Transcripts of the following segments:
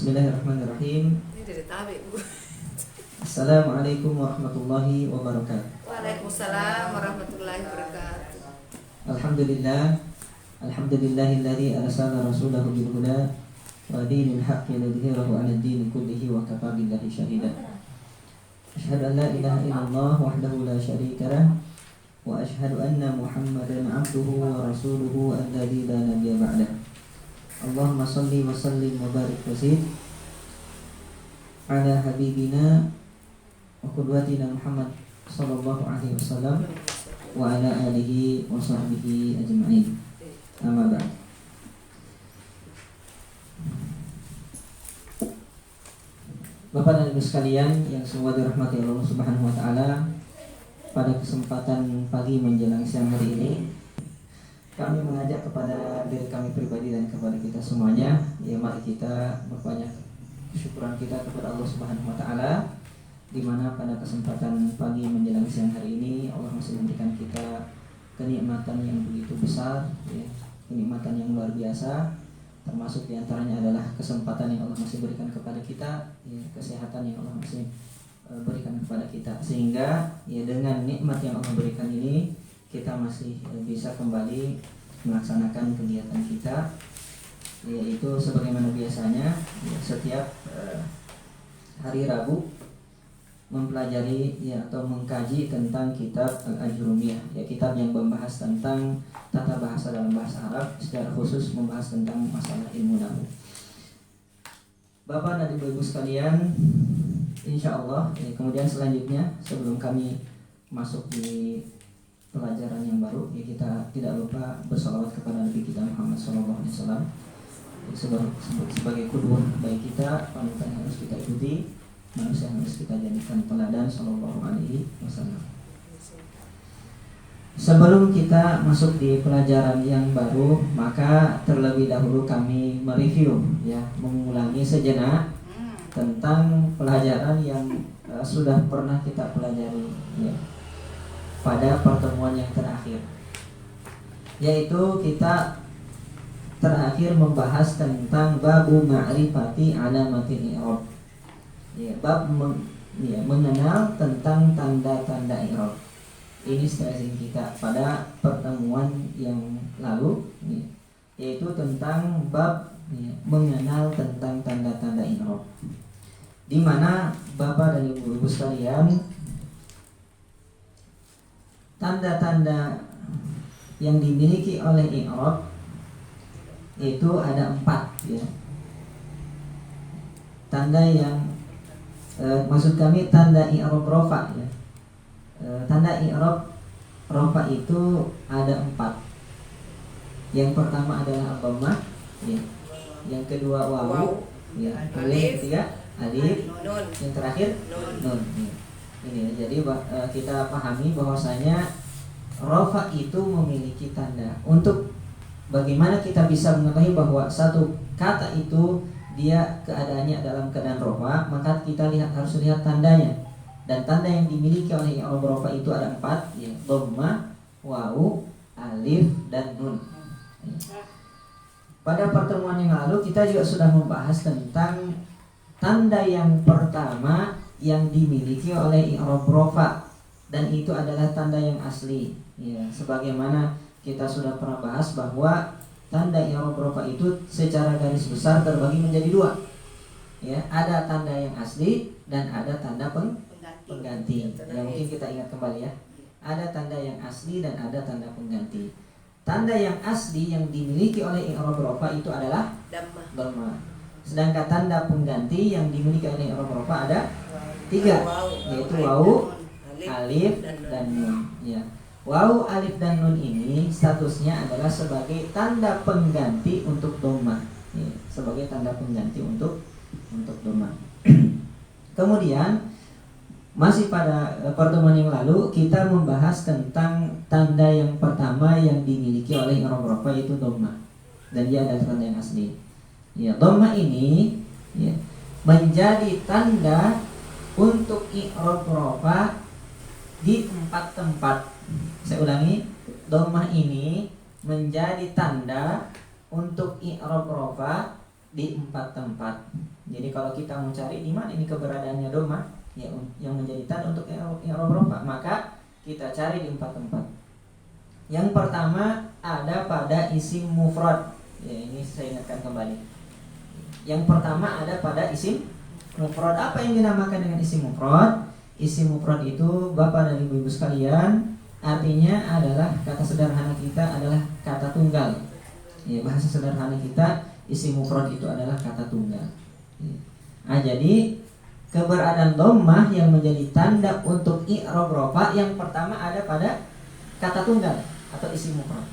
Bismillahirrahmanirrahim. Ini dari tabi, Bu. Assalamualaikum warahmatullahi wabarakatuh. Waalaikumsalam warahmatullahi wabarakatuh. Alhamdulillah. Alhamdulillahilladzi arsala rasulahu bil huda wa dinil haqqi lidhhirahu 'ala ad-din kullihi wa kafa billahi shahida. Asyhadu an la ilaha illallah wahdahu la syarika lah wa asyhadu anna Muhammadan 'abduhu wa rasuluhu alladzi la nabiyya ba'dah. Allahumma shalli wa sallim wa barik wa zid ala habibina wa qudwatina Muhammad sallallahu alaihi wasallam wa ala alihi wa sahbihi ajma'in. Amma ba'd. Bapak dan Ibu sekalian yang semoga dirahmati Allah Subhanahu wa taala, pada kesempatan pagi menjelang siang hari ini kami mengajak kepada diri kami pribadi dan kepada kita semuanya, ya mari kita berbanyak kesyukuran kita kepada Allah Subhanahu wa taala, di mana pada kesempatan pagi menjelang siang hari ini Allah masih memberikan kita kenikmatan yang begitu besar, ya, kenikmatan yang luar biasa, termasuk diantaranya adalah kesempatan yang Allah masih berikan kepada kita, ya, kesehatan yang Allah masih berikan kepada kita, sehingga ya dengan nikmat yang Allah berikan ini kita masih bisa kembali melaksanakan kegiatan kita, yaitu sebagaimana biasanya ya, setiap hari Rabu mempelajari ya atau mengkaji tentang kitab Al-Ajrumiyah, ya kitab yang membahas tentang tata bahasa dalam bahasa Arab, secara khusus membahas tentang masalah ilmu nahwu. Bapak dan Ibu sekalian, insya Allah ya, kemudian selanjutnya sebelum kami masuk di pelajaran yang baru, ya kita tidak lupa bersalawat kepada Nabi kita Muhammad SAW sebagai qudwah baik kita, panutan yang harus kita ikuti, manusia yang harus kita jadikan teladan Sallallahu Alaihi Wasallam. Sebelum kita masuk di pelajaran yang baru, maka terlebih dahulu kami mereview, ya, mengulangi sejenak tentang pelajaran yang sudah pernah kita pelajari, ya, pada pertemuan yang terakhir, yaitu kita terakhir membahas tentang babu ma'rifati alamatil i'rab, ya, bab mengenal tentang tanda-tanda i'rab. Ini stressing kita pada pertemuan yang lalu, ya, yaitu tentang bab ya, mengenal tentang tanda-tanda i'rab, di mana Bapak dan Ibu sekalian, tanda-tanda yang dimiliki oleh i'rab itu ada 4, ya. Tanda yang maksud kami tanda i'rab rofa, ya. Tanda i'rab rofa itu ada 4. Yang pertama adalah dhammah, ya. Yang kedua wawu, ya. Yang ketiga alif, yang terakhir nun. Ya. Ini jadi kita pahami bahwasanya rofa itu memiliki tanda. Untuk bagaimana kita bisa mengetahui bahwa satu kata itu dia keadaannya dalam keadaan rofa, maka kita harus lihat tandanya. Dan tanda yang dimiliki oleh i'rab rofa itu ada 4, ya, dhammah, wawu, alif, dan nun. Pada pertemuan yang lalu kita juga sudah membahas tentang tanda yang pertama yang dimiliki oleh i'rab rofa, dan itu adalah tanda yang asli, ya, sebagaimana kita sudah pernah bahas bahwa tanda i'rab rofa itu secara garis besar terbagi menjadi 2, ya, ada tanda yang asli dan ada tanda pengganti. Ya, mungkin kita ingat kembali, ya, ada tanda yang asli dan ada tanda pengganti. Tanda yang asli yang dimiliki oleh i'rab rofa itu adalah dhammah. Sedangkan tanda pengganti yang dimiliki oleh i'rab rofa ada 3, yaitu wawu, alif, dan nun, ya. Wawu, alif, dan nun ini statusnya adalah sebagai tanda pengganti untuk dhammah, ya, sebagai tanda pengganti untuk dhammah. Kemudian masih pada pertemuan yang lalu kita membahas tentang tanda yang pertama yang dimiliki oleh i'rab rofa, yaitu dhammah, dan dia adalah tanda yang asli. Ya, dhammah ini, ya, menjadi tanda untuk i'rab rofa di 4 tempat. Saya ulangi, dhammah ini menjadi tanda untuk i'rab rofa di 4 tempat. Jadi kalau kita mau cari di mana ini keberadaannya dhammah ya, yang menjadi tanda untuk i'rab rafa, maka kita cari di 4 tempat. Yang pertama ada pada isim mufrad. Ya, ini saya ingatkan kembali. Yang pertama ada pada isim mufrad. Apa yang dinamakan dengan isim mufrad? Isim mufrad itu Bapak dan Ibu-ibu sekalian, artinya adalah, kata sederhana kita adalah kata tunggal. Ya, bahasa sederhana kita isim mufrad itu adalah kata tunggal. Ya. Nah, jadi keberadaan dhammah yang menjadi tanda untuk i'rab rafa yang pertama ada pada kata tunggal atau isim mufrad.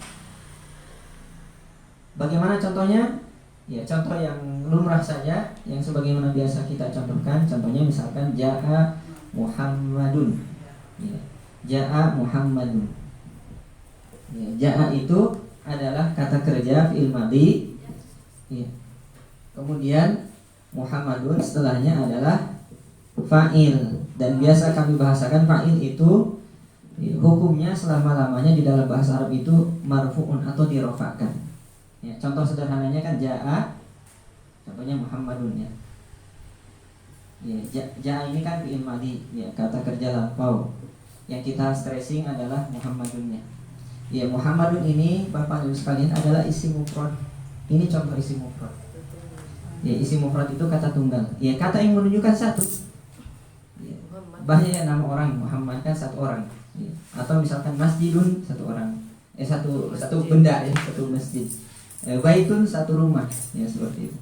Bagaimana contohnya? Ya, contoh yang lumrah saja, yang sebagaimana biasa kita contohkan. Contohnya misalkan ja'a Muhammadun. Ya, ja'a Muhammadun. Ya, ja'a itu adalah kata kerja fi'il madhi. Ya. Kemudian Muhammadun setelahnya adalah fa'il, dan biasa kami bahasakan fa'il itu ya, hukumnya selama-lamanya di dalam bahasa Arab itu marfu'un atau dirofakkan. Ya, contoh sederhananya kan ja'a, contohnya Muhammadun ya. Ya, ja'a ini kan fi'il madhi, ya, kata kerja lampau. Yang kita stressing adalah Muhammadunnya. Ya, Muhammadun ini Bapak Ibu sekalian adalah isim mufrad. Ini contoh isim mufrad. Ya, isim mufrad itu kata tunggal. Ya, kata yang menunjukkan satu. Ya, bahaya nama orang Muhammad kan satu orang. Ya. Atau misalkan masjidun satu orang. Satu benda ya, satu masjid. Baitun satu rumah. Ya, seperti itu.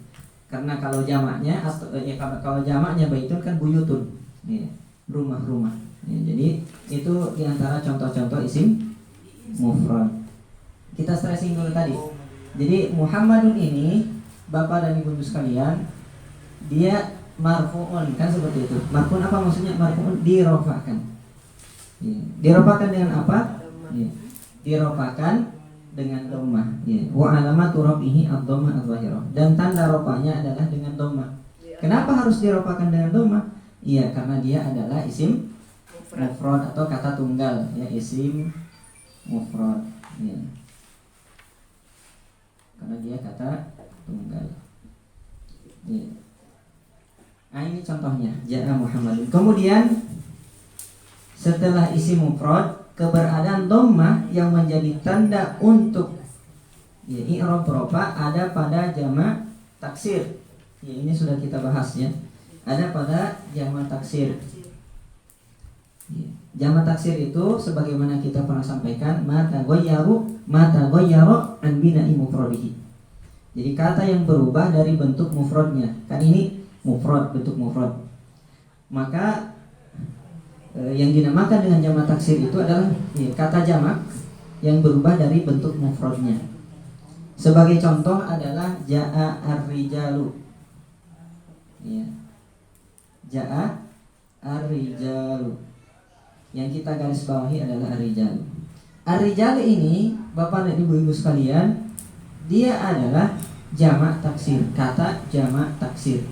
Karena kalau jamaknya atau ya, kalau jamaknya baitun kan buyutun. Ya, rumah-rumah. Ya, jadi itu diantara contoh-contoh isim mufrad. Kita stressing dulu tadi. Jadi Muhammadun ini Bapak dan Ibu sekalian, dia marfu'un kan seperti itu. Marfu'un apa maksudnya? Marfu'un dirofakkan. Ya. Dirofakkan dengan apa? Ya. Dirofakkan dengan dhammah. Ya. Wa alamatu rafihi ad-dhammah adh-dhahirah. Dan tanda rofanya adalah dengan dhammah. Kenapa harus dirofakkan dengan dhammah? Iya, karena dia adalah isim mufrad atau kata tunggal, ya, isim mufrad. Ya. Karena dia kata tunggal. Ya. Nah, ini contohnya ja'a Muhammadun. Kemudian setelah isim mufrad, keberadaan dhammah yang menjadi tanda untuk ya, i'rab rafa ada pada jamak taksir. Ya, ini sudah kita bahas ya. Ada pada jamak taksir. Ya. Jamak taksir itu sebagaimana kita pernah sampaikan, mata ghayyaru an bina'i mufradihi. Jadi kata yang berubah dari bentuk mufradnya. Kan ini mufrad, bentuk mufrad. Maka yang dinamakan dengan jamak taksir itu adalah ya, kata jamak yang berubah dari bentuk mufradnya. Sebagai contoh adalah ja'a ar-rijalu. Ya. Ja'a ar-rijalu. Yang kita garis bawahi adalah ar-rijalu. Ar-rijalu ini Bapak dan Ibu-ibu sekalian, dia adalah jamak taksir, kata jamak taksir.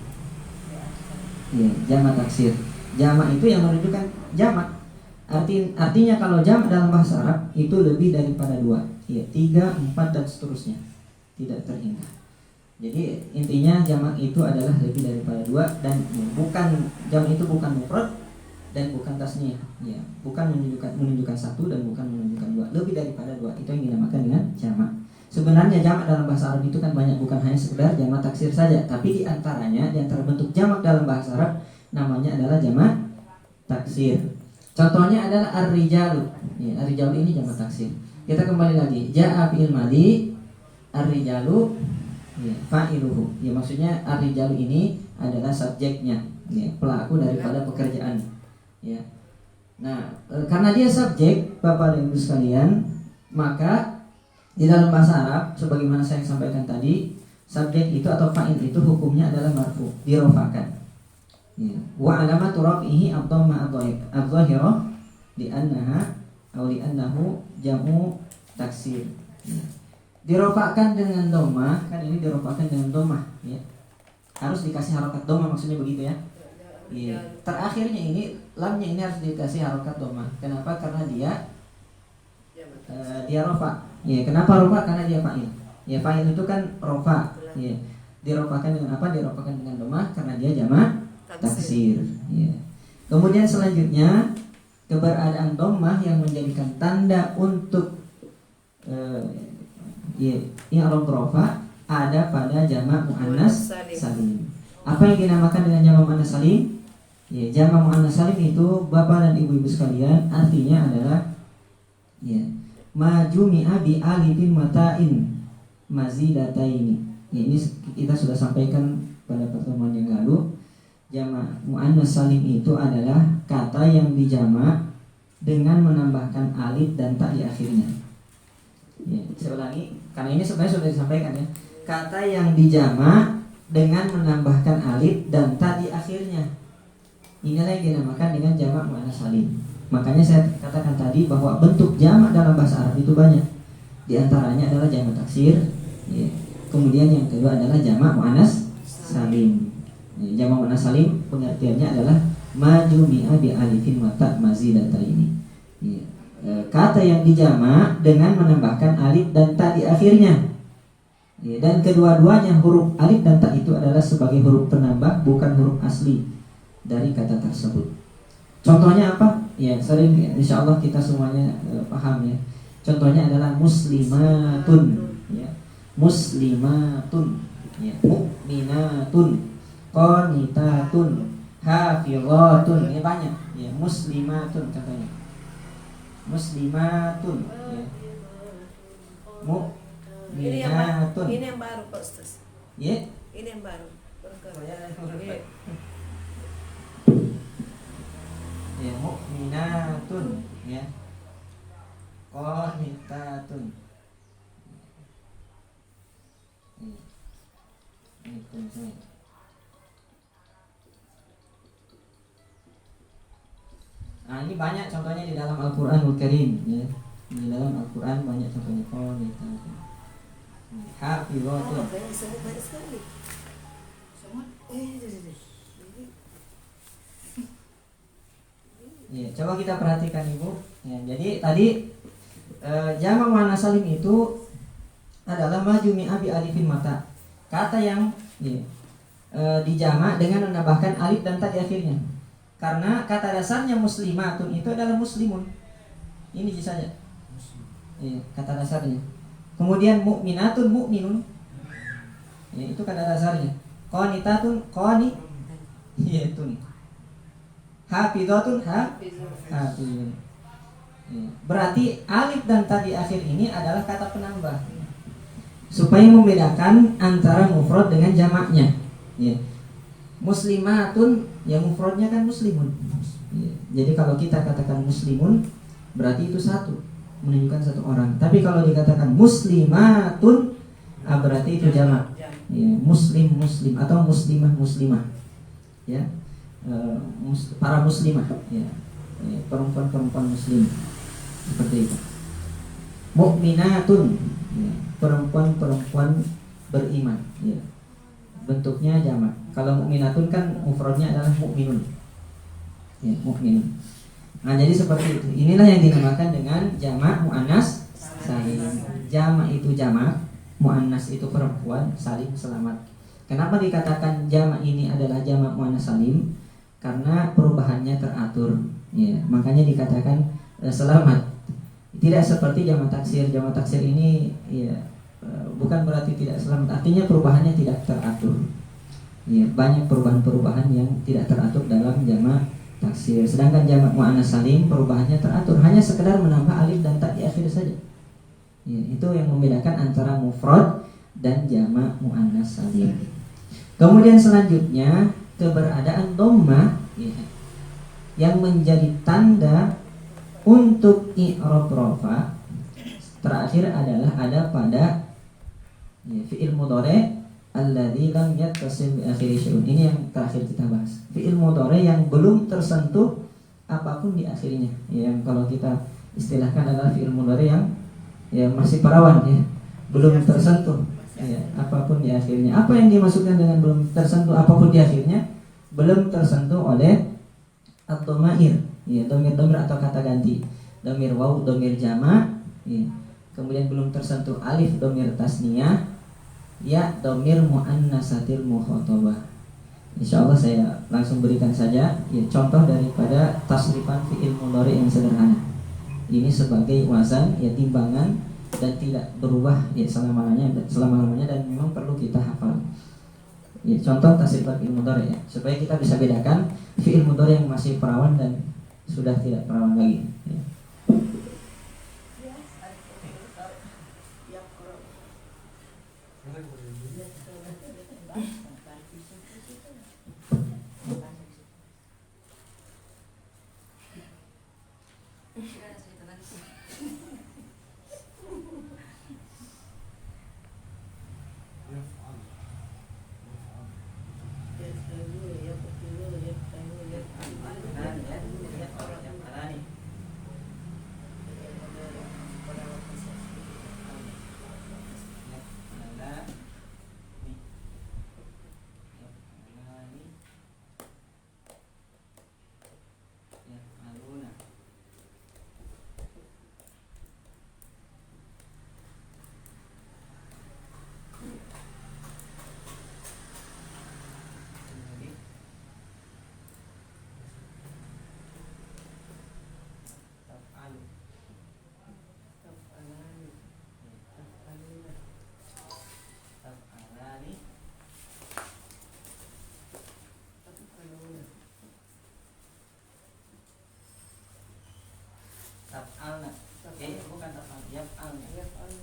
Ya, jamak taksir. Jamak itu yang menunjukkan jamak. Artinya kalau jamak dalam bahasa Arab itu lebih daripada 2. Ya, 3, 4 dan seterusnya. Tidak terhingga. Jadi intinya jamak itu adalah lebih daripada 2 dan bukan jamak itu bukan mufrad dan bukan tasniyah. Ya, bukan menunjukkan 1 dan bukan menunjukkan 2. Lebih daripada 2 itu yang dinamakan dengan jamak. Sebenarnya jamak dalam bahasa Arab itu kan banyak, bukan hanya sekedar jamak taksir saja, tapi di antara bentuk jamak dalam bahasa Arab namanya adalah jamak taksir. Contohnya adalah ar-rijalu. Ya, ar-rijalu ini jamak taksir. Kita kembali lagi. Ja'a fi'il madhi, ar-rijalu ya, fa'iluhu. Ya, maksudnya ar-rijalu ini adalah subjeknya, ya, pelaku daripada pekerjaan. Ya. Nah, karena dia subjek, Bapak dan Ibu sekalian, maka di dalam bahasa Arab sebagaimana saya sampaikan tadi, subjek itu atau fa'il itu hukumnya adalah marfu, dirofakkan. Ya. Wa alamatu rafihi ad-dhammah adh-dhahirah li'annahu jam'u taksir. Ya. Dirofakkan dengan dhammah, kan ini dirofakkan dengan dhammah, ya. Harus dikasih harokat dhammah, maksudnya begitu ya. Ya. Terakhirnya ini lamnya ini harus dikasih harokat dhammah. Kenapa? Karena dia rofa. Ya, kenapa rofa? Karena dia fa'il. Ya, fa'il itu kan rofa. Ya. Dirofakan dengan apa? Dirofakan dengan domah karena dia jamak Taksir. taksir. Ya. Kemudian selanjutnya keberadaan domah yang menjadikan tanda untuk i'rab rofa ada pada jamak muannas salim. Apa yang dinamakan dengan jamak muannas salim? Ya, jamak muannas salim itu bapak dan ibu-ibu sekalian artinya adalah ya ma jumi'a bi alifin mata'in mazidataini. Ya, ini kita sudah sampaikan pada pertemuan yang lalu. Jamak muannas salim itu adalah kata yang dijamak dengan menambahkan alif dan ta di akhirnya. Ya, saya ulangi karena ini sebenarnya sudah disampaikan ya. Kata yang dijamak dengan menambahkan alif dan ta di akhirnya. Inilah yang dinamakan dengan jamak muannas salim. Makanya saya katakan tadi bahwa bentuk jamak dalam bahasa Arab itu banyak. Di antaranya adalah jamak taksir, ya. Kemudian yang kedua adalah jamak muannas salim. Ya, jamak muannas salim pengertiannya adalah majumi'a bi alifin wa ta mazidataini. Ya. Kata yang dijamak dengan menambahkan alif dan ta di akhirnya. Ya, dan kedua-duanya huruf alif dan ta itu adalah sebagai huruf penambah, bukan huruf asli dari kata tersebut. Contohnya apa? Ya, sering insya Allah kita semuanya paham ya. Contohnya adalah muslimatun, ya. Muslimatun, ya. Mukminatun, qanitatun, hafizatun. Ini banyak, ya. Muslimatun contohnya. Muslimatun, ya. Mukminatun. Ini yang baru Pak Ustaz. Ya. Ini yang baru. Ya. Ya, mukminatun, ya. Qanitatun. Ini tulisannya. Nah, ini banyak contohnya di dalam Al-Qur'anul Karim, ya. Di dalam Al-Qur'an banyak contohnya qanitatun. Hafizatun. Semut banyak sekali. Semut. Ya, coba kita perhatikan Ibu. Ya, jadi tadi jamak muannas salim itu adalah majumi'a bi alifin mata. Kata yang dijamak dengan menambahkan alif dan ta di akhirnya. Karena kata dasarnya muslimatun itu adalah muslimun. Ini saja. Ya, kata dasarnya. Kemudian mukminatun mukminun. Ya, itu kata dasarnya. Qanitatun qaniyatun. Hafizatun hafizun. Ya. Berarti alif dan ta di akhir ini adalah kata penambah supaya membedakan antara mufrad dengan jamaknya. Ya. Muslimatun, ya mufradnya kan muslimun. Ya. Jadi kalau kita katakan muslimun berarti itu satu, menunjukkan satu orang. Tapi kalau dikatakan muslimatun, berarti itu jamak. Ya. Muslim atau muslimah. Ya. Para muslimah, ya. Perempuan muslim seperti itu. Mukminatun, ya. Perempuan beriman, ya. Bentuknya jamak. Kalau mukminatun kan mufradnya adalah mukminun, ya, mukminun. Nah, jadi seperti itu. Inilah yang dinamakan dengan jamak muannas salim. Jamak itu jamak, muannas itu perempuan, salim selamat. Kenapa dikatakan jamak ini adalah jamak muannas salim? Karena perubahannya teratur, ya. Makanya dikatakan selamat. Tidak seperti jamak taksir. Jamak taksir ini ya bukan berarti tidak selamat, artinya perubahannya tidak teratur. Ya, banyak perubahan-perubahan yang tidak teratur dalam jamak taksir. Sedangkan jamak muannas salim perubahannya teratur, hanya sekedar menambah alif dan ta di akhir saja. Ya, itu yang membedakan antara mufrad dan jamak muannas salim. Kemudian selanjutnya keberadaan dhammah, ya, yang menjadi tanda untuk i'rab rafa terakhir adalah ada pada ya, fi'il mudhari' alladzi lam yattasil bi akhiri syai'un. Ini yang terakhir kita bahas. Fi'il mudhari' yang belum tersentuh apapun di akhirnya. Yang kalau kita istilahkan adalah fi'il mudhari' yang ya masih perawan, ya, belum tersentuh. Ya, apapun di akhirnya. Apa yang dimaksudkan dengan belum tersentuh apapun di akhirnya? Belum tersentuh oleh ad-dhamair, ya, dhamir atau kata ganti. Dhamir waw, dhamir jamak, ya. Kemudian belum tersentuh alif dhamir tasniyah, Ya domir muannasatil mukhatabah. Insyaallah saya langsung berikan saja ya contoh daripada tasrifan fi'il mudhari yang sederhana. Ini sebagai wazan ya timbangan dan tidak berubah ya selama-lamanya dan memang perlu kita hafal. Ya, contoh tasrifan fi'il mudhari ya supaya kita bisa bedakan fi'il mudhari yang masih perawan dan sudah tidak perawan lagi ya. Taf'alna. Bukan taf'al, yaf'alna. Yaf'alna.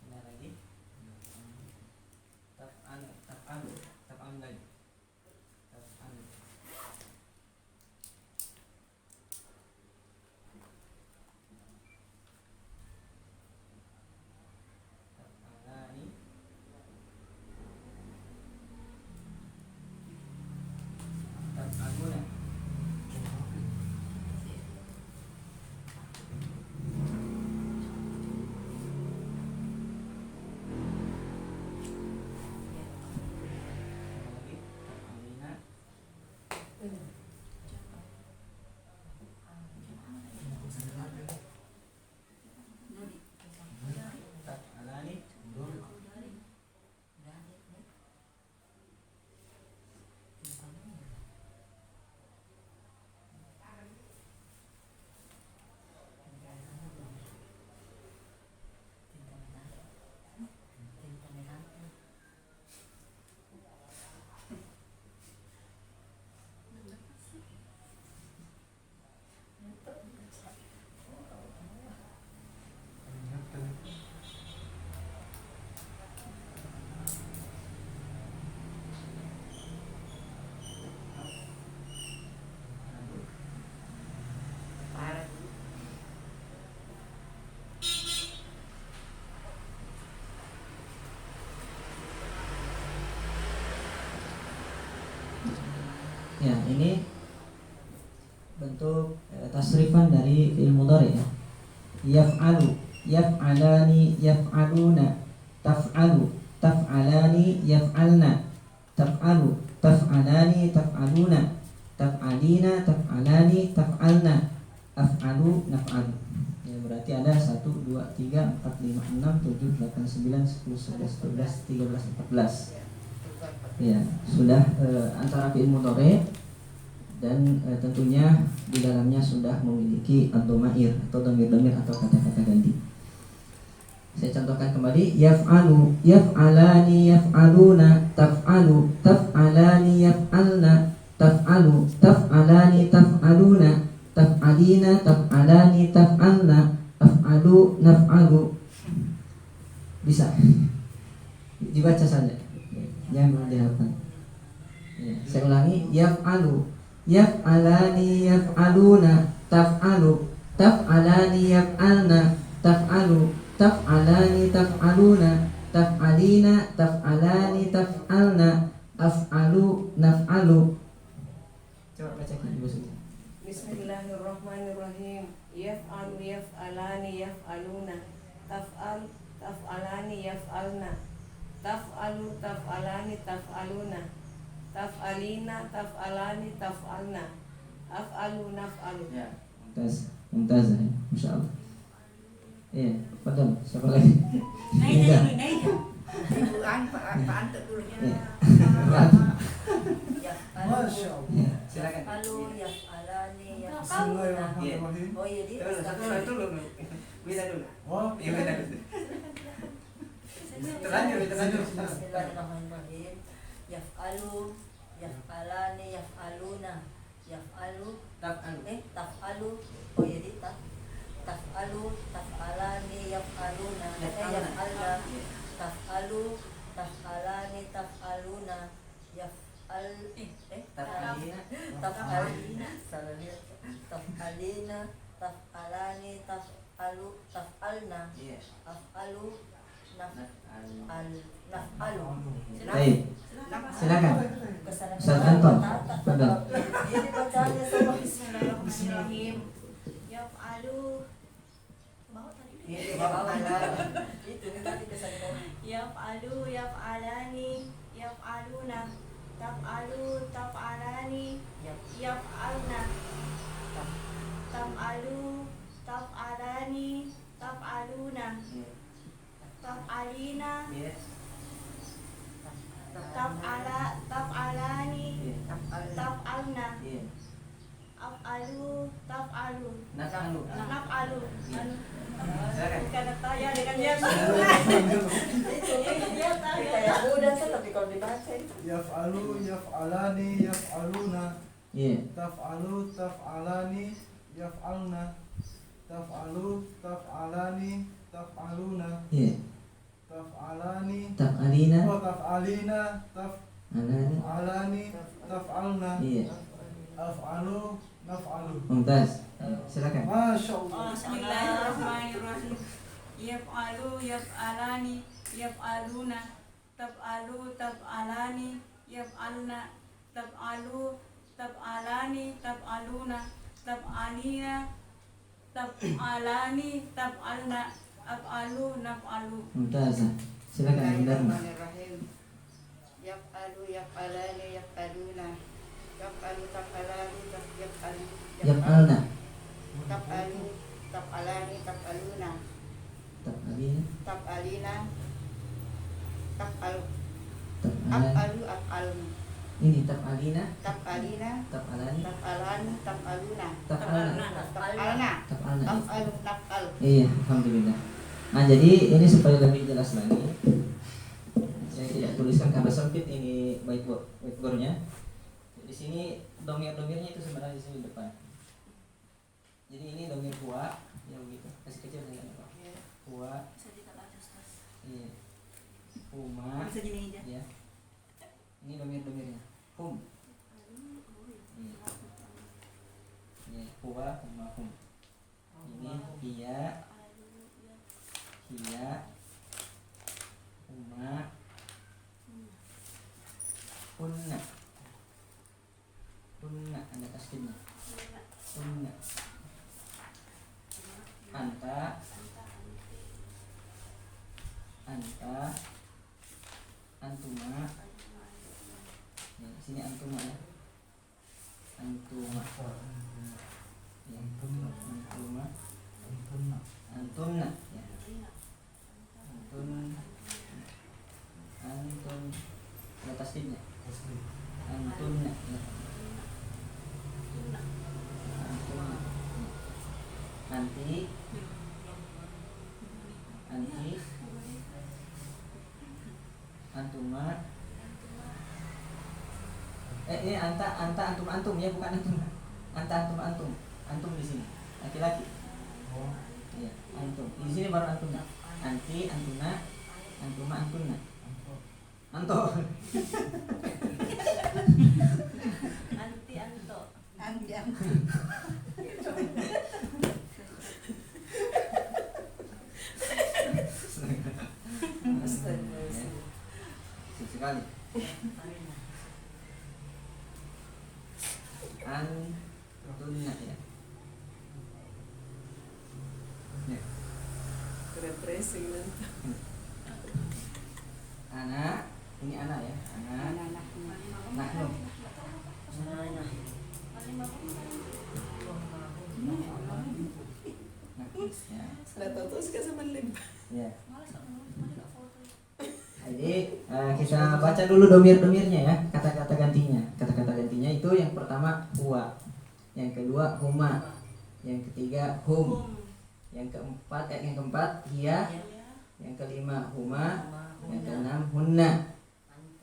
Nah lagi. Taf'al, taf'al, taf'al lagi. Taf'al. Taf'alani. Taf'aluna. Lagi. Taf'alina. Taf'alani. Ya, ini bentuk tasrifan dari fi'il mudhari ya. Yaf'alu, yaf'alani, yaf'aluna, taf'alu, taf'alani, yaf'alna, taf'alu, taf'alani, taf'aluna, taf'alina, taf'alani, taf'alna, af'alu, naf'alu. Ya, berarti ada 1, 2, 3, 4, 5, 6, 7, 8, 9, 10, 11, 12, 13, 14. Ya, sudah antara fi'il mudhari dan tentunya di dalamnya sudah memiliki ad-dhamair atau dhamir-dhamir atau kata-kata ganti. Saya contohkan kembali, yaf'alu, yaf'alani, yaf'aluna, taf'alu, taf'alani, yaf'alna, taf'alu, taf'alani, taf'aluna, taf'alina, taf'alani, taf'alna, af'alu, naf'alu. Bisa dibaca saja, jangan dihafal. Ya, saya ulangi, yaf'alu, yaf'alani, yaf'aluna, taf'alu, taf'alani, yaf'alna, taf'alu, taf'alani, taf'aluna, taf'alina, taf'alani, taf'alna, af'alu, naf'alu. Coba bacakan Ibu Suci. Bismillahirrahmanirrahim. Yaf'alu, yaf'alani, yaf'aluna, taf'al, taf'alani, yaf'alna, taf'alu, taf'alani, taf'aluna, taf'alina, taf'alani, taf'alna, Af'alu naf'alu. Ya. Mumtaz ya, Masya Allah. Iya, padahal siapa lagi? Iya. Ibu Pak Anto dulu. Iya. Masya Allah. Iya. Silakan. Yaf'alu, yaf'alani, yaf'aluna. Bismillahirrahmanirrahim. Oh iya, dia Dulu. Bisa dulu. Oh, Iya, bisa dulu. Terlanjur. Bismillahirrahmanirrahim. Yaf'alu, yaf'alani, yaf'aluna. Yaf'alu, taf'alu. Oh iya, dia taf'alu, taf'alani, yaf'aluna. Yaf'alna. Taf'alu, taf'alani, taf'aluna. Taf'alina. Salah lihat. Taf'alina, taf'alani, taf'alna. Iya. Af'alu, naf'alu. Baik, silakan. Kesana Ustaz Anton, padahal. Ini bacanya sama. Bismillahirrahmanirrahim. Yaf'alu. Bawa tadi. Itu nih tadi kesana. Yaf'alu yaf'alani yaf'aluna. Taf'alu taf'alani yaf'alna. Taf'alu taf'alani taf'aluna. Taf'alina taf'alani taf'alna. Af'alu taf'alu Naf'alu. naf'alu. Silakan. Karena tanya dengan dia. Kayak mudah sih, tapi kalau dibaca itu. Yaf'alu, yaf'alani, yaf'aluna. Iya. Taf'alu, taf'alani, yaf'alna. Taf'alu, taf'alani, taf'aluna. Iya. Taf'alani. Taf'alina. Oh, taf'alina, Alani. taf'alani, taf'alna. Iya. Af'alu, naf'alu. Mumtaz. Silakan. Masya Allah. Bismillahirrahmanirrahim. Yaf'alu yaf'alani yaf'aluna. Taf'alu taf'alani yaf'alna. Taf'alu taf'alani taf'aluna. Taf'alina taf'alani taf'alna. Af'alu naf'alu. Mumtaz. Silakan Bunda. Bismillahirrahmanirrahim. Yaf'alu, yaf'alani, yaf'aluna. Taf'alu, taf'alani, Yaf'alna. Taf'alu, taf'alani, taf'aluna. Taf'alina. Taf'alina. Taf'alu, Taf'alani. af'alu, af'aluna. Ini taf'alina. Taf'alina. Taf'alani. Taf'alani, taf'aluna. Taf'alna. Taf'alna. Taf'alna. Af'alu, naf'al. Iya, alhamdulillah. Nah, jadi ini supaya lebih jelas lagi, saya tidak tuliskan karena sempit ini whiteboardnya. Di sini domir-domirnya itu sebenarnya di sini depan. Jadi ini domir huwa, ya begitu. Kasih kecil saja Pak. Huwa. Iya. Huma. Ya. Ini domir-domirnya. Hum. Iya. Iya, huwa, huma, hum. Ini hiya, huma, kunna. Kunna ada tasdidnya. Kunna. Anta, antuma. Ya, sini antuma ya. Antuma. Ya, antuma. Antunna. Ya. Antun. Ada tasdidnya. Antunna. Ya. Antunna. Anti. Antuma. Ini antum ya, bukan antum. Antum di sini. Laki-laki. Iya, antum. Di sini baru antum. Anti, antuna, antuma, antunna. Anto. Sekali. Antunna ya. Ya. Represi Anak, ini anak ya. Anak. Nahnu. Ya. Sudah tahu terus ke sama lim. Ya. Jadi kita baca dulu domir-domirnya ya, kata-kata gantinya. Kata-kata gantinya itu yang pertama huwa, yang kedua huma, yang ketiga hum, yang keempat hiya, yang kelima huma, yang keenam hunna,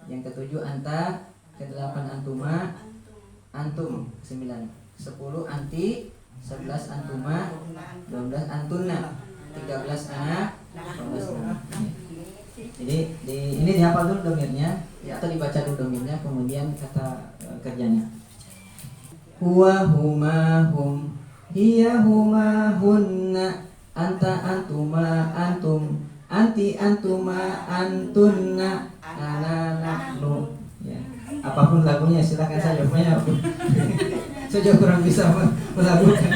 yang ketujuh anta, kedelapan antuma, antum, 9, 10 anti, 11 antuma, 12 antuna, 13 ana, 14 ana. Jadi ini dihafal dulu domirnya ya, atau dibaca dulu domirnya, kemudian kata kerjanya. Huwa huma hum, hiya huma hunna, anta antuma antum, anti antuma antunna, ana nahnu. Ya. Apapun lagunya silakan saja, pokoknya aku saya kurang bisa melakukan.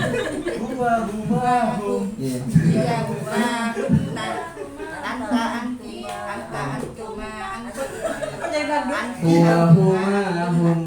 Huwa huma hum. Ya. Iya huma hunna. Anta anti, anta antuma antum. Huwa huma hum,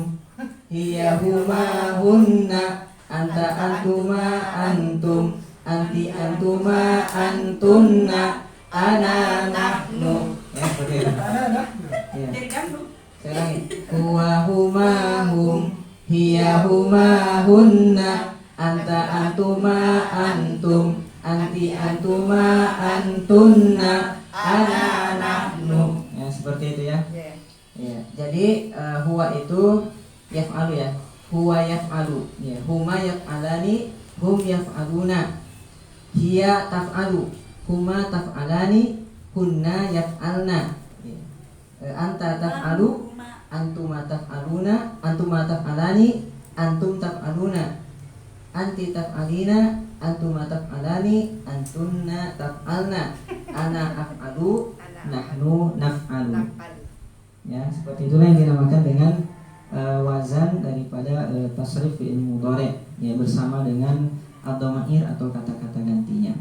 hiya huma hunna, anta antuma antum, anti antuma antunna, ana nahnu. Ya, seperti itu. Ya. Jadi gandum. Saya ulangi. Huwa huma hum, hiya huma hunna, anta antuma antum, anti antuma antunna, ana nahnu. Ya, seperti itu ya. Ya, jadi huwa itu yaf'alu ya. Huwa yaf'alu. Ya, huma yaf'alani, hum yaf'aluna. Hiya taf'alu, huma taf'alani, hunna yaf'alna. Ya. Anta taf'alu, antuma taf'aluna, antuma taf'alani, antum taf'aluna. Anti taf'alina, antuma taf'alani, antunna taf'alna. Ana af'alu, nahnu naf'alu. Ya, seperti itulah yang dinamakan dengan wazan daripada tasrif fi'il mudhari' ya, bersama dengan ad-dhamair atau kata-kata gantinya.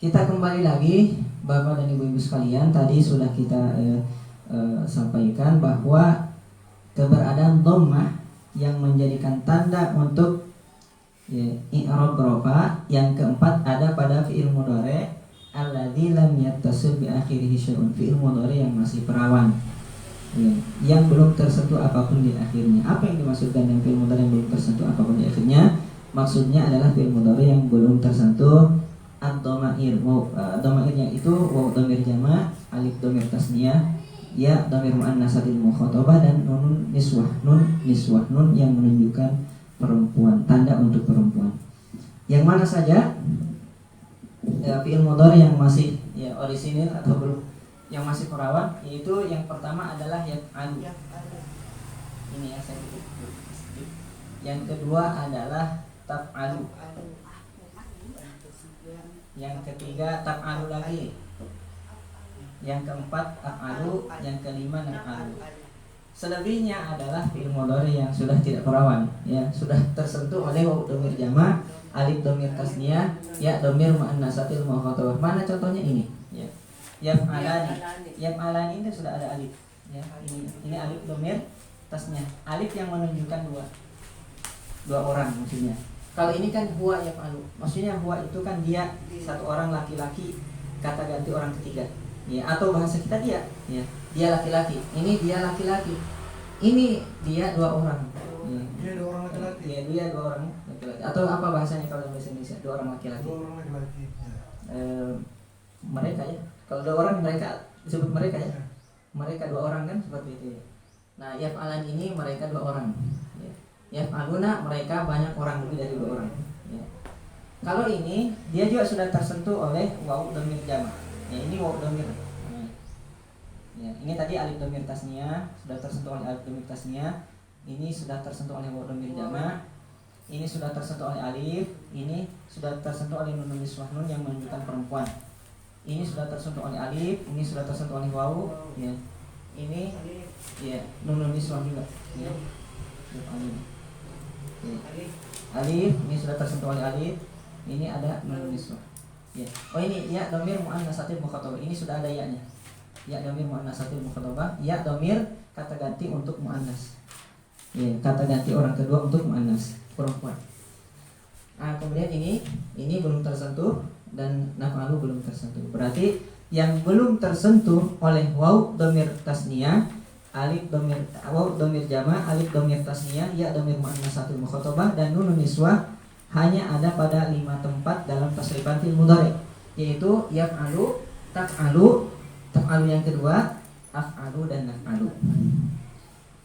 Kita kembali lagi Bapak dan Ibu-ibu sekalian, tadi sudah kita sampaikan bahwa keberadaan dhammah yang menjadikan tanda untuk i'rab rafa. Yang keempat ada pada fi'il mudhari' alladzi lam yattasil bi akhirih syai'un, fi'il mudhari' yang masih perawan. Yang belum tersentuh apapun di akhirnya. Apa yang dimaksudkan dengan fi'il mudhari yang belum tersentuh apapun di akhirnya? Maksudnya adalah fi'il mudhari yang belum tersentuh ad-dhamair. Dhamairnya itu waw dhamir jama', alif dhamir tasniyah, ya dhamir muannatsatil mukhatabah, dan nun niswah. Nun yang menunjukkan perempuan, tanda untuk perempuan. Yang mana saja fi'il mudhari yang masih orisinil atau belum, yang masih perawan, yaitu yang pertama adalah yaf'alu. Ini ya, saya tutup. Yang kedua adalah taf'alu. Yang ketiga taf'alu lagi. Yang keempat af'alu, yang kelima naf'alu. Selebihnya adalah fi'il mudhari yang sudah tidak perawan, ya, sudah tersentuh oleh waw dhamir jama', alif dhamir tasniyah, ya dhamir muannatsatil mukhatabah. Mana contohnya ini? Ya. Yaf'alani itu sudah ada alif. Ya, ini alif dhamir tasniyah. Alif yang menunjukkan dua orang maksudnya. Kalau ini kan huwa yaf'alu. Maksudnya huwa itu kan dia satu orang laki-laki, kata ganti orang ketiga. Ya, atau bahasa kita dia, ya. Dia laki-laki. Ini dia laki-laki. Ini dia dua orang. Ya. Dia dua orang laki-laki. Ya, dia dua orang laki-laki. Atau apa bahasanya kalau bahasa Indonesia? Dua orang laki-laki. Dua orang laki-laki. Mereka ya. Kalau dua orang mereka disebut mereka ya. Mereka dua orang kan seperti itu ya. Nah, yaf'alan ini mereka dua orang. Ya. Yaf'aluna mereka banyak orang, lebih dari dua orang. Ya. Kalau ini dia juga sudah tersentuh oleh waw dhamir jama'. Ya, ini waw dhamir. Ya, ini tadi alif dhamir tasniyah sudah tersentuh oleh alif dhamir tasniyah. Ini sudah tersentuh oleh waw dhamir jama'. Ini sudah tersentuh oleh alif. Ini sudah tersentuh oleh nun niswah, nun yang menunjukkan perempuan. Ini sudah tersentuh oleh alif, ini sudah tersentuh oleh waw, ya. Ini ya nun niswah juga, ya. Alif, ini sudah tersentuh oleh alif. Ini ada nun niswah. Ya. Oh ini ya dhamir muannatsatil mukhatabah. Ini sudah ada ya-nya. Ya dhamir muannatsatil mukhatabah, ya dhamir kata ganti untuk muannas. Ya, kata ganti orang kedua untuk muannas perempuan. Nah, kemudian ini belum tersentuh dan naf'alu belum tersentuh. Berarti yang belum tersentuh oleh waw dhamir tasniyah, alif dhamir waw dhamir jama', alif dhamir tasniyah, ya dhamir muannatsatul mukhatabah dan nunun niswah hanya ada pada 5 tempat dalam tasrifan fi'il mudhari, yaitu yaf'alu, taf'alu yang kedua, af'alu dan naf'alu.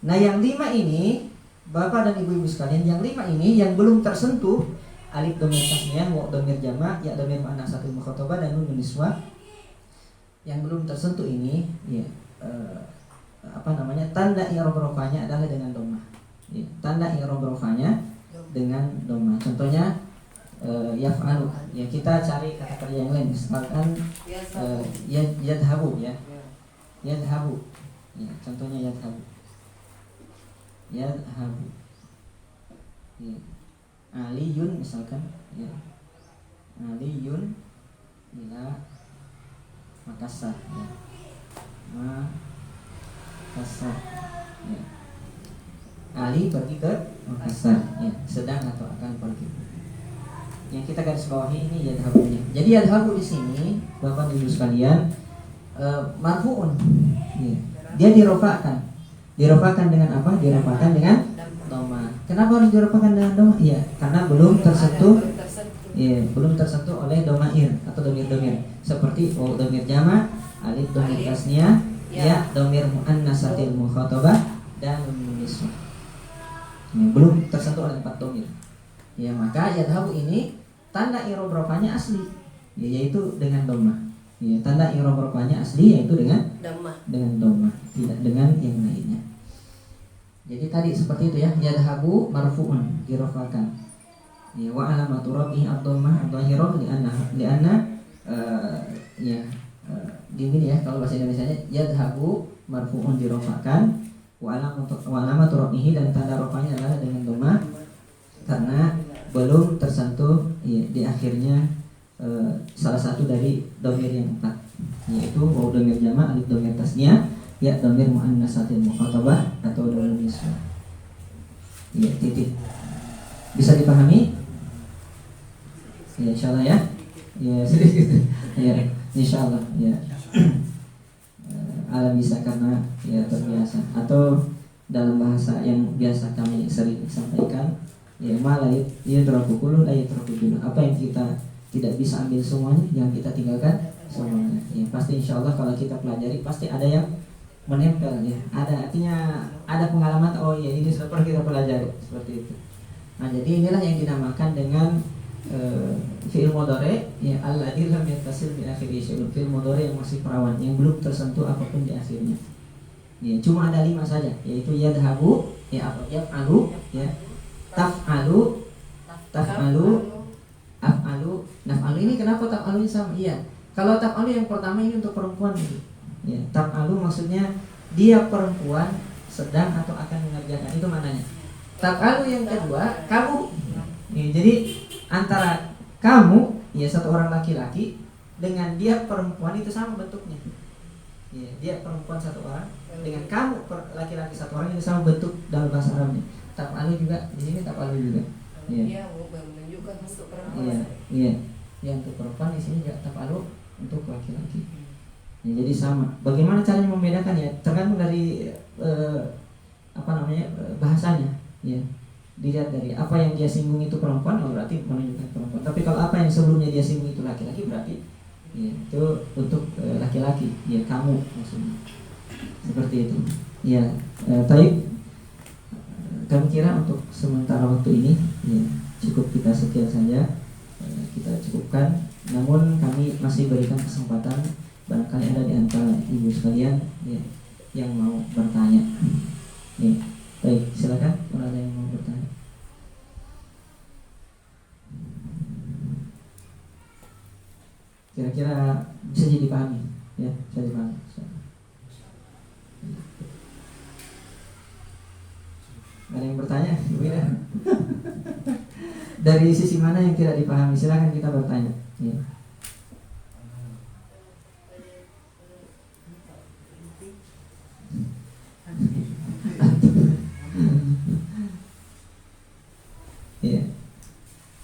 Nah, yang 5 ini, Bapak dan Ibu-ibu sekalian, yang 5 ini yang belum tersentuh alif dhamir tasniyah, wa dhamir jama', ya dhamir muannatsatul mukhatabah dan nun niswah, yang belum tersentuh ini ya tanda i'rab rafa'nya adalah dengan dhammah. Ya, tanda i'rab rafa'nya dengan dhammah. Contohnya yaf'alu. Ya, kita cari kata kerja yang lain. Misalkan yadhabu ya. Yadhabu. Ya, contohnya yadhabu. Yadhabu. Ya. Aliyun misalkan ya. Aliyun ila Makassar ya. Makassar ya. Ali pergi ke Makassar ya, sedang atau akan pergi. Yang kita garis bawahi ini yadhabunya. Jadi yadhabu di sini Bapak Ibu sekalian marfu'un ya. Dia dirofakkan. Dirofakkan dengan apa? Dirofakkan dengan dhamma. Kenapa harus dirofakkan dengan dhamma? Ya, karena belum tersentuh. Ya, belum tersentuh oleh domair atau domir-domir seperti waw domir jama', alif domir tasniyah, ya domir muannatsatil mukhatabah dan nun niswah. Ya, belum tersentuh oleh 4 domir. Ya, maka yadhabu ini tanda i'rab rafa'nya asli, ya, yaitu dengan dhammah. Ya, tanda i'rab rafa'nya asli yaitu dengan dhammah, tidak dengan yang lainnya. Jadi tadi seperti itu ya, yadhabu marfu'un dirafa'kan. Ya, wa alamatu rafihi ad-dhammah adh-dhahirah li'anna gini ya, kalau bahasa Indonesianya yadhabu marfu'un dirafa'kan wa alamatu rafihi dan tanda rafa'nya adalah dengan dhammah karena belum tersentuh ya, di akhirnya salah satu dari dhamir yang 4, yaitu waw dhamir jama', alif dhamir tasniyah, ya dhamir muannatsatil mukhatabah atau dhamir niswah. Ya, titik. Bisa dipahami? Ya, insyaallah ya. Ya, sedikit. Ya, insyaallah ya. Alam bisa karena ya terbiasa, atau dalam bahasa yang biasa kami sering sampaikan, ya malayit ya terapukul la terapukul. Apa yang kita tidak bisa ambil semuanya, yang kita tinggalkan semuanya. Ya, pasti insyaallah kalau kita pelajari pasti ada yang menempel ya. Ada, artinya ada pengalaman, oh ya ini seperti kita pelajari seperti itu. Nah, jadi inilah yang dinamakan dengan fi'il mudhari ya alladzi lam yattasil bi akhirih syai'un, fi'il mudhari yang masih perawan, yang belum tersentuh apapun di akhirnya. Ya, cuma ada 5 saja, yaitu yadhabu, ya yaf'alu, ya taf'alu, af'alu, naf'alu. Ini kenapa taf'alunya sama? Iya. Kalau taf'alu yang pertama ini untuk perempuan gitu. Ya, taf'alu maksudnya dia perempuan sedang atau akan mengerjakan, itu maknanya. Taf'alu yang kedua kamu. Ya, jadi antara kamu ya satu orang laki-laki dengan dia perempuan itu sama bentuknya. Ya, dia perempuan satu orang dengan kamu laki-laki satu orang itu sama bentuk dalam bahasa Arabnya. Taf'alu juga di sini taf'alu juga. Ya. Dia menunjukkan untuk perempuan. Iya, iya. Yang untuk perempuan di sini juga taf'alu untuk laki-laki. Ya, jadi sama. Bagaimana caranya membedakan ya? Tergantung dari bahasanya. Ya. Dilihat dari apa yang dia singgung itu perempuan, oh berarti menunjukkan perempuan. Tapi kalau apa yang sebelumnya dia singgung itu laki-laki, berarti ya, itu untuk laki-laki. Ya, kamu maksudnya. Seperti itu. Ya, baik. Kami kira untuk sementara waktu ini ya, cukup kita sekian saja. Kita cukupkan. Namun kami masih berikan kesempatan barangkali ada di antara ibu sekalian ya, yang mau bertanya. Ya, baik, silakan kalau ada yang mau bertanya. Kira-kira bisa jadi dipahami, ya, bisa dipahami. Ada yang bertanya? Dari sisi mana yang tidak dipahami? Silakan kita bertanya. Ya.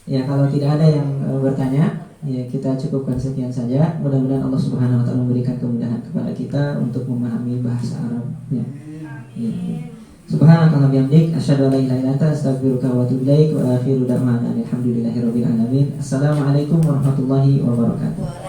Ya, kalau tidak ada yang bertanya, ya kita cukupkan sekian saja. Mudah-mudahan Allah Subhanahu wa taala memberikan kemudahan kepada kita untuk memahami bahasa Arab. Ya. Ya. Subhanakallahumma bihamdik asyhadu an la ilaha illa anta astaghfiruka wa atubu ilaik wa akhiru da'wana alhamdulillahirabbil alamin. Assalamualaikum warahmatullahi wabarakatuh.